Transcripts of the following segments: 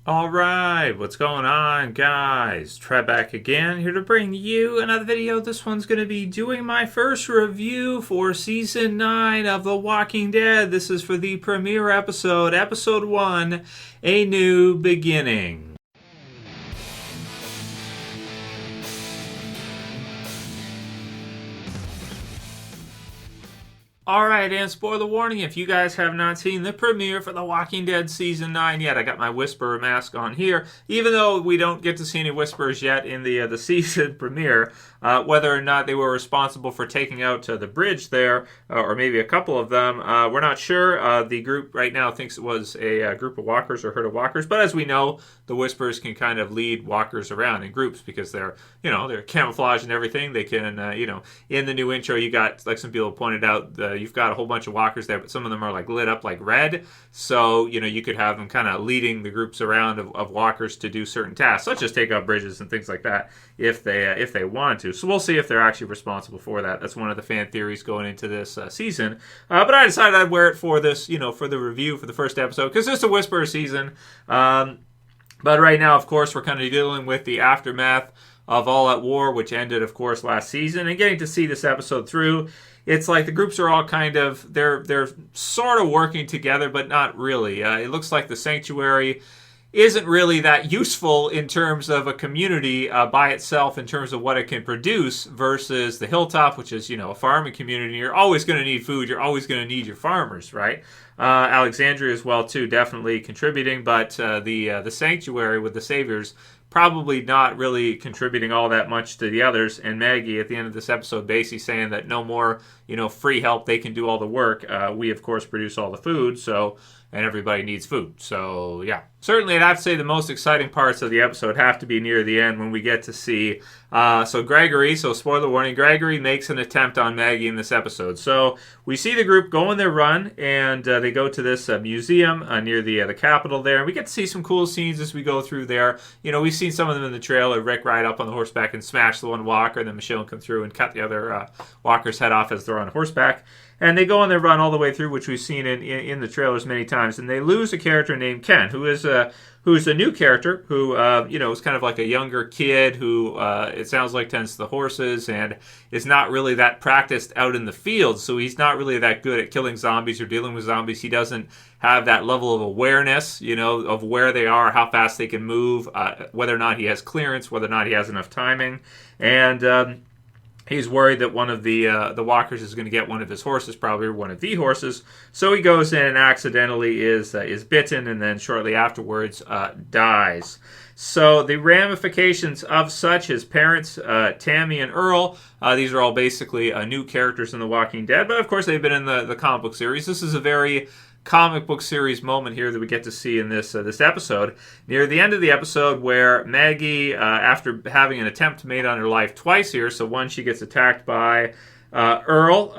All right, what's going on, guys? Trev back again, here to bring you another video. This one's going to be doing my first review for Season 9 of The Walking Dead. This is for the premiere episode, Episode 1, A New Beginning. Alright, and spoiler warning, if you guys have not seen the premiere for The Walking Dead Season 9 yet, I got my Whisperer mask on here. Even though we don't get to see any Whisperers yet in the season premiere, whether or not they were responsible for taking out the bridge there, or maybe a couple of them, we're not sure. The group right now thinks it was a group of walkers or herd of walkers, but as we know, the Whisperers can kind of lead walkers around in groups because they're camouflaged and everything. They can, in the new intro, you got, like some people pointed out, you've got a whole bunch of walkers there, but some of them are like lit up like red. So, you could have them kind of leading the groups around of walkers to do certain tasks, such as take out bridges and things like that, if they want to. So we'll see if they're actually responsible for that. That's one of the fan theories going into this season. But I decided I'd wear it for this, for the review for the first episode, because it's a Whisperer season. But right now, of course, we're kind of dealing with the aftermath of All at War, which ended, of course, last season, and getting to see this episode through. It's like the groups are all kind of, they're sort of working together, but not really. It looks like the Sanctuary isn't really that useful in terms of a community by itself, in terms of what it can produce, versus the Hilltop, which is, a farming community. You're always going to need food. You're always going to need your farmers, right? Alexandria as well, too, definitely contributing, but the Sanctuary with the Saviors probably not really contributing all that much to the others. And Maggie, at the end of this episode, basically saying that no more, free help. They can do all the work. We, of course, produce all the food, and everybody needs food. So, yeah. Certainly, I'd have to say the most exciting parts of the episode have to be near the end when we get to see, Gregory, spoiler warning, Gregory makes an attempt on Maggie in this episode. So, we see the group go on their run, and they go to this museum near the Capitol there. And we get to see some cool scenes as we go through there. We've seen some of them in the trailer. Rick ride up on the horseback and smash the one walker, and then Michonne come through and cut the other walker's head off as they're on horseback. And they go on their run all the way through, which we've seen in the trailers many times. And they lose a character named Ken, who's a new character who, is kind of like a younger kid who, it sounds like, tends the horses and is not really that practiced out in the field. So he's not really that good at killing zombies or dealing with zombies. He doesn't have that level of awareness, of where they are, how fast they can move, whether or not he has clearance, whether or not he has enough timing. And he's worried that one of the walkers is going to get one of his horses, probably one of the horses. So he goes in and accidentally is bitten, and then shortly afterwards dies. So the ramifications of such, his parents, Tammy and Earl, these are all basically new characters in The Walking Dead. But of course, they've been in the comic book series. This is a very comic book series moment here that we get to see in this episode. Near the end of the episode, where Maggie, after having an attempt made on her life twice here, so one, she gets attacked by Earl,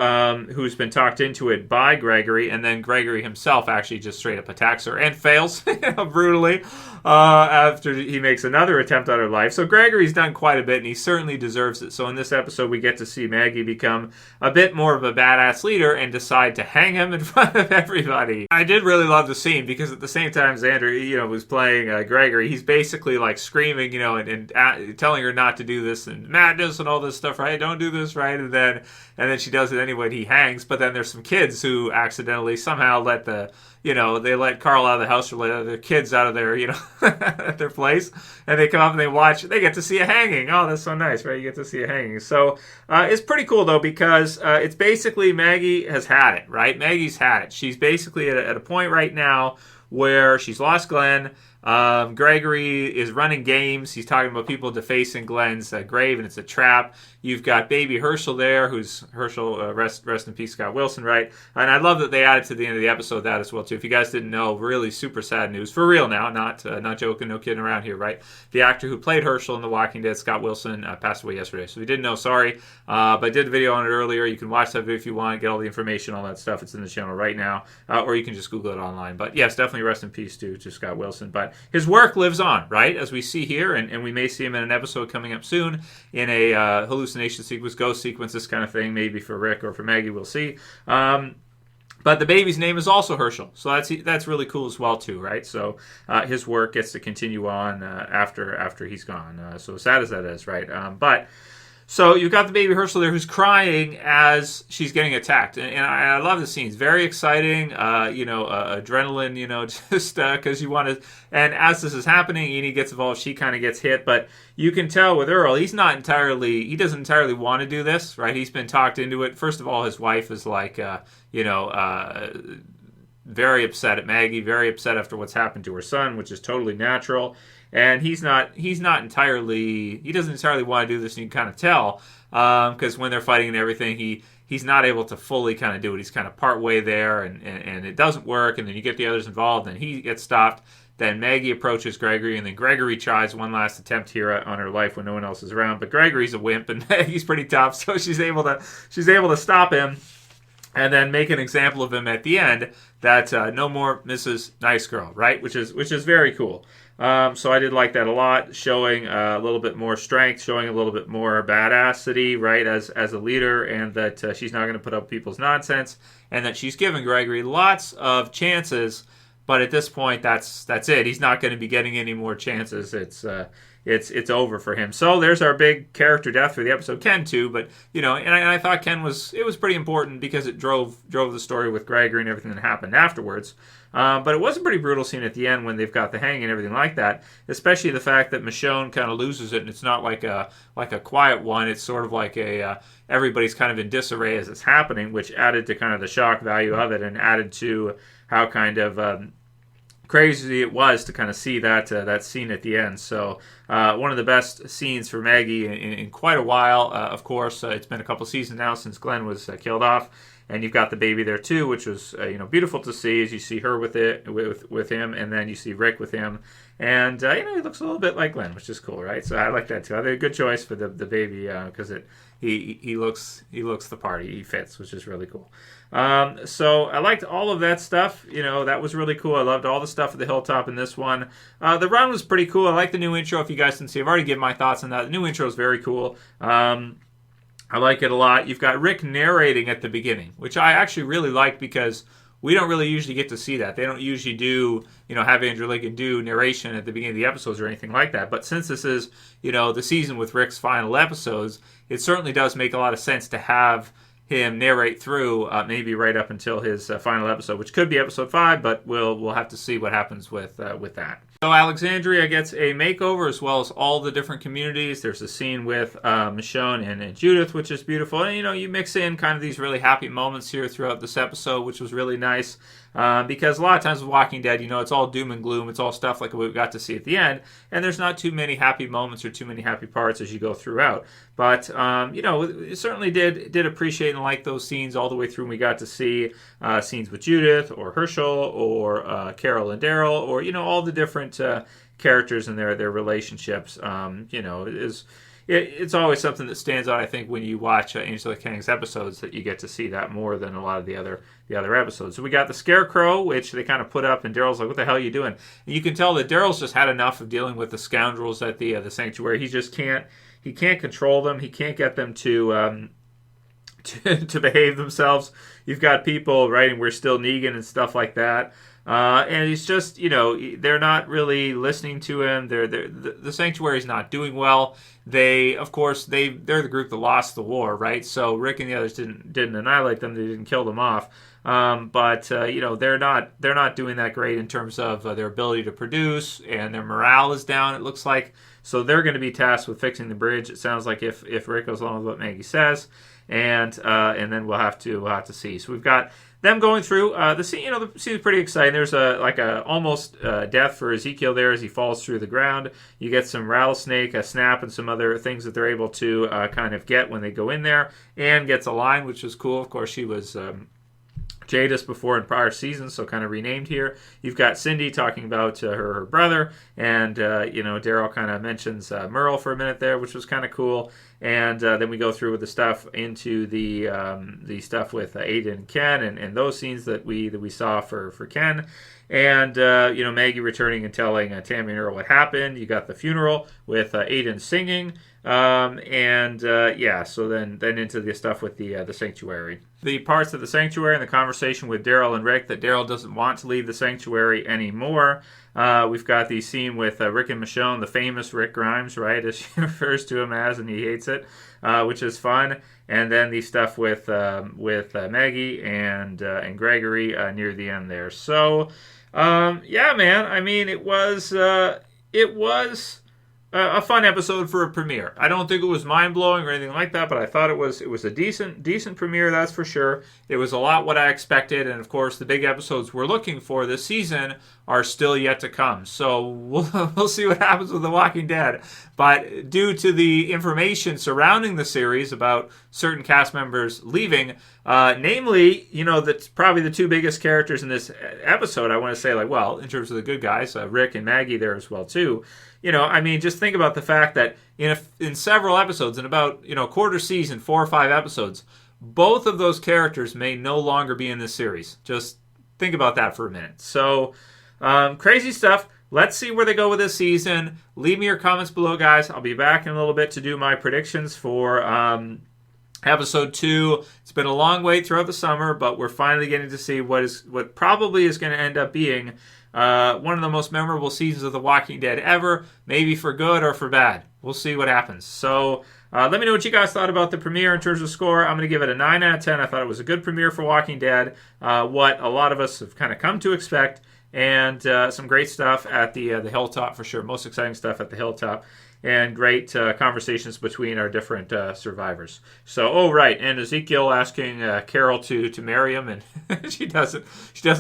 who's been talked into it by Gregory, and then Gregory himself actually just straight up attacks her and fails brutally after he makes another attempt on her life. So Gregory's done quite a bit, and he certainly deserves it. So in this episode, we get to see Maggie become a bit more of a badass leader and decide to hang him in front of everybody. I did really love the scene, because at the same time Xander, was playing Gregory, he's basically like screaming, and telling her not to do this and madness and all this stuff, right? Don't do this, right? And then she does it anyway, and he hangs. But then there's some kids who accidentally somehow let they let Carl out of the house, or let other kids out of their, at their place. And they come up and they watch. They get to see a hanging. Oh, that's so nice, right? You get to see a hanging. So it's pretty cool, though, because it's basically Maggie has had it, right? Maggie's had it. She's basically at a point right now where she's lost Glenn. Gregory is running games. He's talking about people defacing Glenn's grave, and it's a trap. You've got baby Herschel there, who's Herschel, rest in peace, Scott Wilson, right? And I love that they added to the end of the episode that as well, too. If you guys didn't know, really super sad news. For real now, not joking, no kidding around here, right? The actor who played Herschel in The Walking Dead, Scott Wilson, passed away yesterday. So if you didn't know, sorry. But I did a video on it earlier. You can watch that video if you want, get all the information, all that stuff. It's in the channel right now. Or you can just Google it online. But yes, definitely rest in peace to Scott Wilson. But his work lives on, right? As we see here, and we may see him in an episode coming up soon in a hallucination sequence, ghost sequence, this kind of thing, maybe for Rick or for Maggie, we'll see. But the baby's name is also Herschel, so that's really cool as well too, right? So his work gets to continue on after he's gone. So sad as that is, right? But so you've got the baby Herschel there who's crying as she's getting attacked. And I love the scenes. Very exciting, adrenaline, just because you want to. And as this is happening, Enid gets involved. She kind of gets hit. But you can tell with Earl, he doesn't entirely want to do this, right? He's been talked into it. First of all, his wife is like, very upset at Maggie, very upset after what's happened to her son, which is totally natural. And he doesn't entirely want to do this, and you can kind of tell, because when they're fighting and everything, he's not able to fully kind of do it. He's kind of part way there, and it doesn't work, and then you get the others involved, and he gets stopped. Then Maggie approaches Gregory, and then Gregory tries one last attempt here on her life when no one else is around. But Gregory's a wimp, and Maggie's pretty tough, so she's able to stop him, and then make an example of him at the end. That no more Mrs. Nice Girl, right? Which is very cool. So I did like that a lot, showing a little bit more strength, showing a little bit more badassity, right, as a leader, and that she's not going to put up people's nonsense, and that she's giving Gregory lots of chances, but at this point, that's it. He's not going to be getting any more chances. It's over for him. So there's our big character death for the episode. Ken too, but and I thought Ken was pretty important because it drove the story with Gregory and everything that happened afterwards. But it was a pretty brutal scene at the end when they've got the hang and everything like that. Especially the fact that Michonne kind of loses it, and it's not like a quiet one. It's sort of like everybody's kind of in disarray as it's happening, which added to kind of the shock value of it, and added to how kind of crazy it was to kind of see that scene at the end. So one of the best scenes for Maggie in quite a while. Of course, it's been a couple seasons now since Glenn was killed off, and you've got the baby there too, which was beautiful to see as you see her with him, and then you see Rick with him, and he looks a little bit like Glenn, which is cool, right? So I like that too. I think a good choice for the baby because he looks the part. He fits, which is really cool. So I liked all of that stuff. That was really cool. I loved all the stuff at the hilltop in this one. The run was pretty cool. I like the new intro. If you guys didn't see, I've already given my thoughts on that. The new intro is very cool. I like it a lot. You've got Rick narrating at the beginning, which I actually really like because we don't really usually get to see that. They don't usually do, have Andrew Lincoln do narration at the beginning of the episodes or anything like that. But since this is, the season with Rick's final episodes, it certainly does make a lot of sense to have him narrate through maybe right up until his final episode, which could be episode 5, but we'll have to see what happens with that. So Alexandria gets a makeover as well as all the different communities. There's a scene with Michonne and Judith, which is beautiful. And, you mix in kind of these really happy moments here throughout this episode, which was really nice. Because a lot of times with Walking Dead, it's all doom and gloom. It's all stuff like we got to see at the end. And there's not too many happy moments or too many happy parts as you go throughout. But, it certainly did appreciate and like those scenes all the way through. And we got to see scenes with Judith or Herschel or Carol and Daryl or, all the different characters and their relationships. It's always something that stands out, I think, when you watch Angela Kang's episodes, that you get to see that more than a lot of the other episodes. So we got the Scarecrow, which they kind of put up, and Daryl's like, "What the hell are you doing?" And you can tell that Daryl's just had enough of dealing with the scoundrels at the sanctuary. He just can't control them. He can't get them to behave themselves. You've got people writing "We're still Negan" and stuff like that. And he's just, they're not really listening to him. The sanctuary's not doing well. They're the group that lost the war, right? So Rick and the others didn't annihilate them. They didn't kill them off. But they're not doing that great in terms of their ability to produce, and their morale is down, it looks like. So they're going to be tasked with fixing the bridge. It sounds like if Rick goes along with what Maggie says, and then we'll have to see. So we've got them going through the scene. The scene is pretty exciting. There's a almost death for Ezekiel there as he falls through the ground. You get some rattlesnake, a snap, and some other things that they're able to kind of get when they go in there. Anne gets a line, which is cool. Of course, she was Jadis before in prior seasons, so kind of renamed here. You've got Cindy talking about her brother, and Daryl kind of mentions Merle for a minute there, which was kind of cool. And then we go through with the stuff into the stuff with Aiden and Ken, and those scenes that we saw for Ken. And Maggie returning and telling Tammy and Earl what happened. You got the funeral with Aiden singing, so then into the stuff with the sanctuary. the parts of the sanctuary and the conversation with Daryl and Rick that Daryl doesn't want to leave the sanctuary anymore. We've got the scene with Rick and Michonne, the famous Rick Grimes, right, as she refers to him as, and he hates it, which is fun. And then the stuff with Maggie and Gregory near the end there. So, yeah, man. I mean, it was a fun episode for a premiere. I don't think it was mind-blowing or anything like that, but I thought it was a decent premiere, that's for sure. It was a lot what I expected, and of course the big episodes we're looking for this season are still yet to come. So we'll see what happens with The Walking Dead. But due to the information surrounding the series about certain cast members leaving, namely, that's probably the two biggest characters in this episode, I want to say, in terms of the good guys, Rick and Maggie there as well too. Just think about the fact that in several episodes, in about, quarter season, 4 or 5 episodes, both of those characters may no longer be in this series. Just think about that for a minute. So, crazy stuff. Let's see where they go with this season. Leave me your comments below, guys. I'll be back in a little bit to do my predictions for episode 2. It's been a long wait throughout the summer, but we're finally getting to see what probably is going to end up being one of the most memorable seasons of The Walking Dead ever, maybe for good or for bad. We'll see what happens. So let me know what you guys thought about the premiere in terms of score. I'm going to give it a 9 out of 10. I thought it was a good premiere for Walking Dead, what a lot of us have kind of come to expect, and some great stuff at the Hilltop for sure. Most exciting stuff at the Hilltop. And great conversations between our different survivors. So, right, and Ezekiel asking Carol to marry him, and she doesn't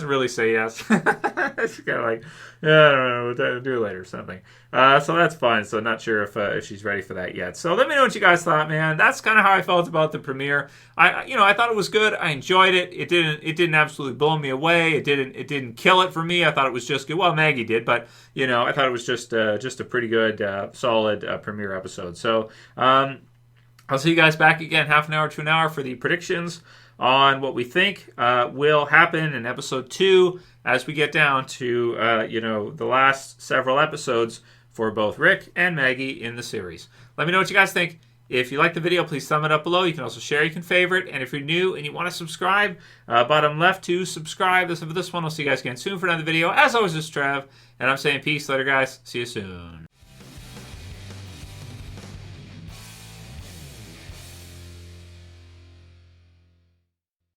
really say yes. She's kind of like, yeah, I don't know, we'll do it later or something. So that's fine. So not sure if she's ready for that yet. So let me know what you guys thought, man. That's kind of how I felt about the premiere. I thought it was good. I enjoyed it. It didn't absolutely blow me away. It didn't kill it for me. I thought it was just good. Well, Maggie did, but I thought it was just a pretty good, solid premiere episode. So I'll see you guys back again half an hour to an hour for the predictions on what we think will happen in episode 2 as we get down to the last several episodes for both Rick and Maggie in the series. Let me know what you guys think. If you like the video, please thumb it up below. You can also share, you can favorite, and if you're new and you want to subscribe, bottom left to subscribe. For this one, I'll see you guys again soon for another video. As always, this is Trev, and I'm saying peace. Later, guys. See you soon.